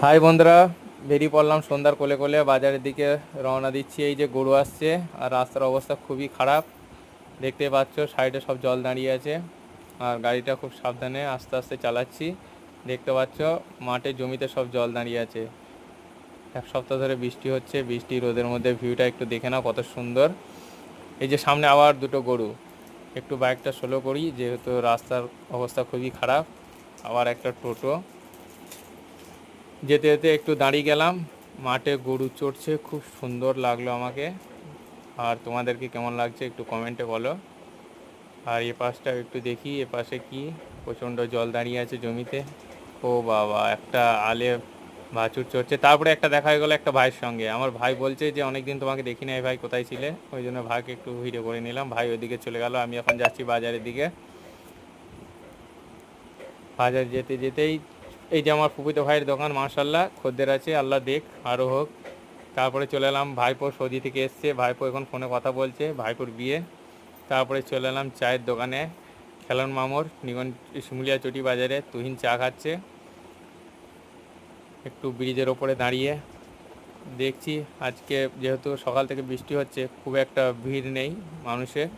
High বন্ধুরা, বেরিয়ে পড়লাম সন্ধ্যার কোলে কোলে বাজারের দিকে রওনা দিচ্ছি। এই যে গরু আসছে আর রাস্তার অবস্থা খুবই খারাপ, দেখতে পাচ্ছ সাইডে সব জল দাঁড়িয়ে আছে। আর গাড়িটা খুব সাবধানে আস্তে আস্তে চালাচ্ছি। দেখতে পাচ্ছ মাঠে জমিতে সব জল দাঁড়িয়ে আছে। এক সপ্তাহ ধরে বৃষ্টি হচ্ছে, বৃষ্টি রোদের মধ্যে ভিউটা একটু দেখে নাও কত সুন্দর। এই যে সামনে আবার দুটো গরু, একটু বাইকটা স্লো করি যেহেতু রাস্তার অবস্থা খুবই খারাপ। আবার একটা টোটো, যেতে যেতে একটু দাঁড়িয়ে গেলাম। মাঠে গরু চড়ছে, খুব সুন্দর লাগলো আমাকে। আর তোমাদেরকে কেমন লাগছে একটু কমেন্টে বলো। আর এ পাশটা একটু দেখি, এ পাশে কি প্রচণ্ড জল দাঁড়িয়ে আছে জমিতে। ও বাবা, একটা আলে বাছুর চড়ছে। তারপরে একটা দেখা হয়ে গেলো একটা ভাইয়ের সঙ্গে। আমার ভাই বলছে যে অনেকদিন তোমাকে দেখি নাই ভাই, কোথায় ছিলে? ওই জন্য ভাইকে একটু ভিডিও করে নিলাম। ভাই ওইদিকে চলে গেল, আমি এখন যাচ্ছি বাজারের দিকে। বাজার যেতে যেতেই এই যে আমার ফুফুতো ভাইয়ের দোকান, মাশাল্লাহ খদ্দের আছে, আল্লাহ দেখ আরও হোক। তারপরে চলে এলাম, ভাইপো সৌদি থেকে এসছে, ভাইপো এখন ফোনে কথা বলছে, ভাইপোর বিয়ে। তারপরে চলে এলাম চায়ের দোকানে, খেলন মামুর নিগন শিমুলিয়া চটি বাজারে তুহিন চা খাচ্ছে। একটু ব্রিজের ওপরে দাঁড়িয়ে দেখছি, আজকে যেহেতু সকাল থেকে বৃষ্টি হচ্ছে খুব একটা ভিড় নেই মানুষের।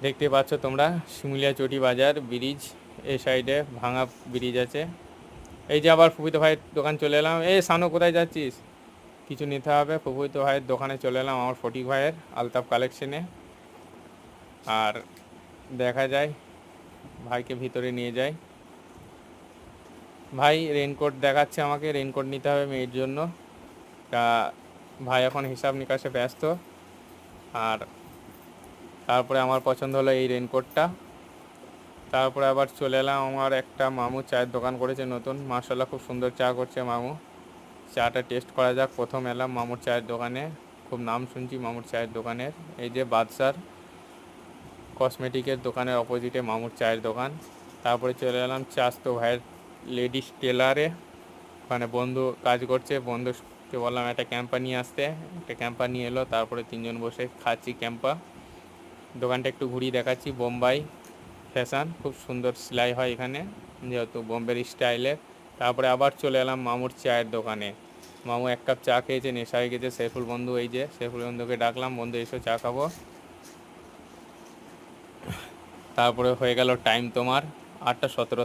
দেখতে পাচ্ছ তোমরা শিমুলিয়া চটি বাজার ব্রিজ, এই সাইডে ভাঙা ব্রিজ আছে। এই যে আবার ফুফুতো ভাইয়ের দোকান চলে এলাম। এই সানু কোথায় যাচ্ছিস? কিছু নিতে হবে, ফুফুতো ভাইয়ের দোকানে চলে এলাম, আমার ফটিক ভাইয়ের আলতাফ কালেকশনে। আর দেখা যায় ভাইকে ভিতরে নিয়ে যাই। ভাই রেনকোট দেখাচ্ছে আমাকে, রেনকোট নিতে হবে মেয়ের জন্য। তা ভাই এখন হিসাব নিকাশে ব্যস্ত। আর তারপরে আমার পছন্দ হলো এই রেনকোটটা। তারপরে আবার চলে এলাম, আমার একটা মামু চায়ের দোকান করেছে নতুন, মাশাল্লাহ খুব সুন্দর চা করছে মামু। চাটা টেস্ট করা যাক। প্রথম এলাম মামুর চায়ের দোকানে, খুব নাম শুনছি মামুর চায়ের দোকানের। এই যে বাদশার কসমেটিকের দোকানের অপোজিটে মামুর চায়ের দোকান। তারপরে চলে এলাম চাস্তো ভাইয়ের লেডিস টেলারে, ওখানে বন্ধু কাজ করছে, বন্ধুকে বললাম একটা ক্যাম্পা নিয়ে আসতে, একটা ক্যাম্পা নিয়ে এলো। তারপরে তিনজন বসে খাচ্ছি ক্যাম্পা। দোকানটা একটু ঘুরিয়ে দেখাচ্ছি, বোম্বাই ফ্যাশন, খুব সুন্দর সেলাই হয় এখানে যেহেতু বোম্বের স্টাইলের। তারপরে আবার চলে এলাম মামুর চায়ের দোকানে। মামু এক কাপ চা খেয়েছে, নেশা হয়ে গেছে। সৈফুল বন্ধু, এই যে সৈফুল বন্ধুকে ডাকলাম, বন্ধু এসো চা খাবো। তারপরে হয়ে গেল টাইম তোমার 8টা 17।